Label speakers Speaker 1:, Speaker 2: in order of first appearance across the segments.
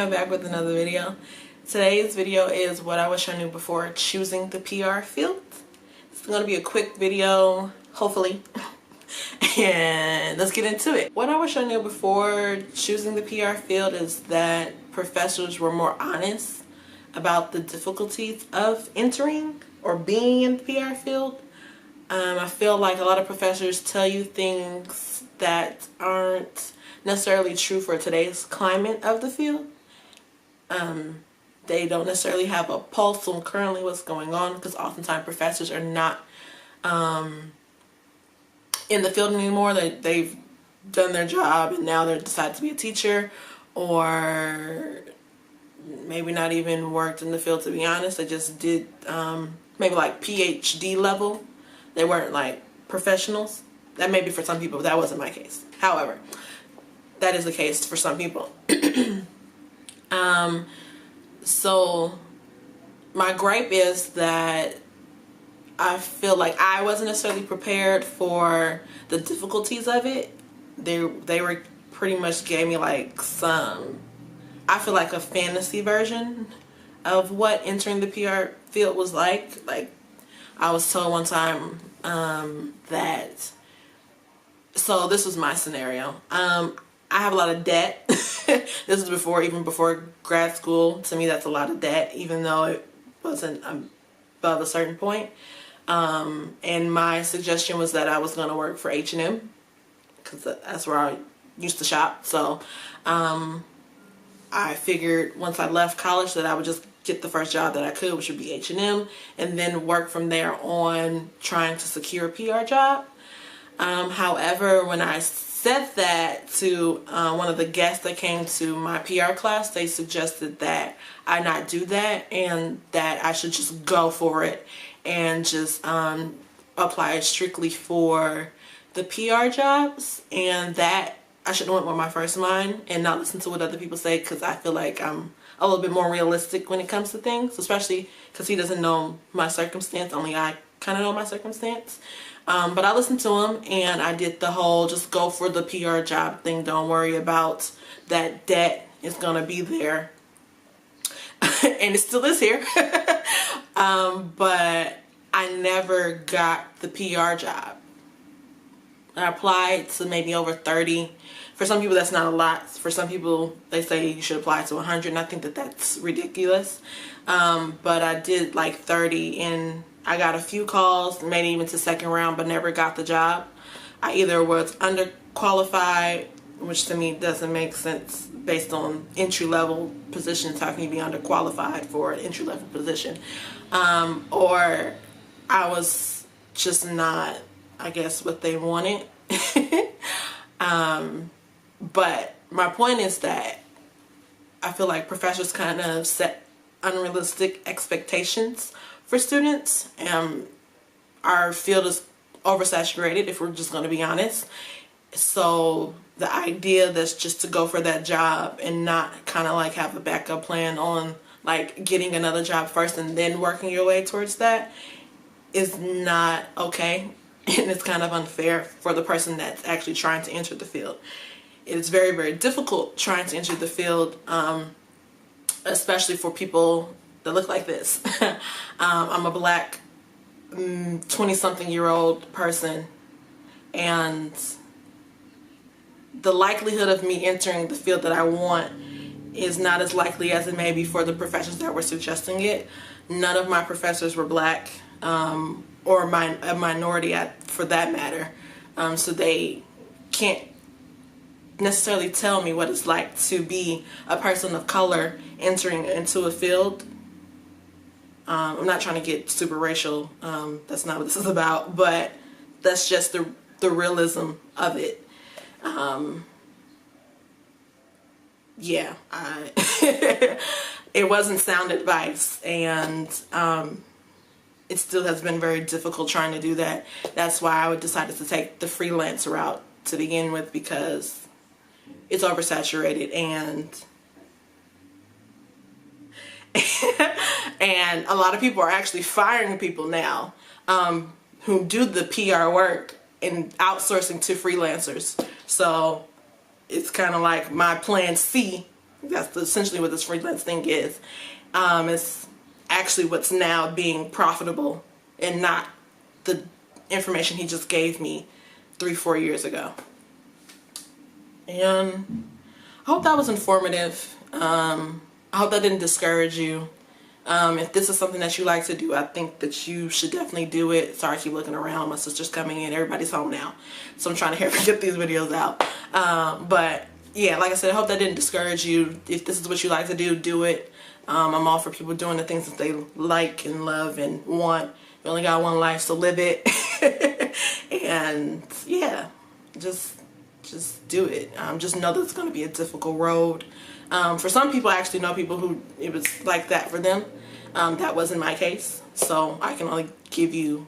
Speaker 1: am back with another video. Today's video is what I wish I knew before choosing the PR field. It's going to be a quick video, hopefully, and let's get into it. What I wish I knew before choosing the PR field is that professors were more honest about the difficulties of entering or being in the PR field. I feel like a lot of professors tell you things that aren't necessarily true for today's climate of the field. They don't necessarily have a pulse on currently what's going on, because oftentimes professors are not in the field anymore. They've done their job and now they decide to be a teacher, or maybe not even worked in the field, to be honest. They just did maybe like PhD level. They weren't like professionals. That may be for some people, but that wasn't my case. However, that is the case for some people. So my gripe is that I feel like I wasn't necessarily prepared for the difficulties of it. They were pretty much gave me like some, I feel like, a fantasy version of what entering the PR field was like. Like, I was told one time that, so this was my scenario. I have a lot of debt. This is even before grad school. To me, that's a lot of debt, even though it wasn't above a certain point. And my suggestion was that I was going to work for H&M, because that's where I used to shop. So I figured once I left college that I would just get the first job that I could, which would be H&M, and then work from there on trying to secure a PR job. However, when I said that to one of the guests that came to my PR class, they suggested that I not do that and that I should just go for it and just apply it strictly for the PR jobs, and that I should have went with my first mind and not listen to what other people say, because I feel like I'm a little bit more realistic when it comes to things, especially because he doesn't know my circumstance. Only I kind of know my circumstance. But I listened to him and I did the whole just go for the PR job thing. Don't worry about that debt. It's going to be there. And it still is here. But I never got the PR job. I applied to maybe over 30. For some people, that's not a lot. For some people, they say you should apply to 100, and I think that that's ridiculous. But I did like 30, and I got a few calls, maybe even to second round, but never got the job. I either was underqualified, which to me doesn't make sense based on entry-level positions. How can you be underqualified for an entry-level position? Or I was just not, I guess, what they wanted. But my point is that I feel like professors kind of set unrealistic expectations for students. Our field is oversaturated, if we're just going to be honest. So the idea that's just to go for that job and not kind of like have a backup plan on like getting another job first and then working your way towards that is not okay. And it's kind of unfair for the person that's actually trying to enter the field. It's very, very difficult trying to enter the field, especially for people that look like this. I'm a black 20-something-year-old person, and the likelihood of me entering the field that I want is not as likely as it may be for the professors that were suggesting it. None of my professors were black, or a minority for that matter, so they can't necessarily tell me what it's like to be a person of color entering into a field. I'm not trying to get super racial, that's not what this is about, but that's just the realism of it. Yeah, it wasn't sound advice, and it still has been very difficult trying to do that. That's why I decided to take the freelance route to begin with, because it's oversaturated, and and a lot of people are actually firing people now who do the PR work and outsourcing to freelancers. So it's kind of like my plan C That's essentially what this freelance thing is. It's actually what's now being profitable and not the information he just gave me 3-4 years ago. And I hope that was informative. I hope that didn't discourage you. If this is something that you like to do, I think that you should definitely do it. Sorry, I keep looking around. My sister's coming in. Everybody's home now. So I'm trying to hurry get these videos out. But yeah, like I said, I hope that didn't discourage you. If this is what you like to do, do it. I'm all for people doing the things that they like and love and want. You only got one life, so live it. And yeah, just do it. Just know that it's going to be a difficult road. For some people, I actually know people who it was like that for them. That wasn't my case, so I can only give you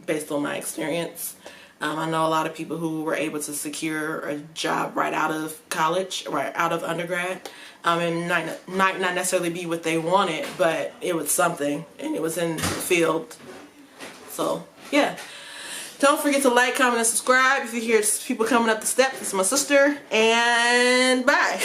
Speaker 1: based on my experience. I know a lot of people who were able to secure a job right out of college, right out of undergrad, and might not necessarily be what they wanted, but it was something, and it was in the field. So yeah. Don't forget to like, comment, and subscribe. If you hear people coming up the steps, it's my sister. And bye.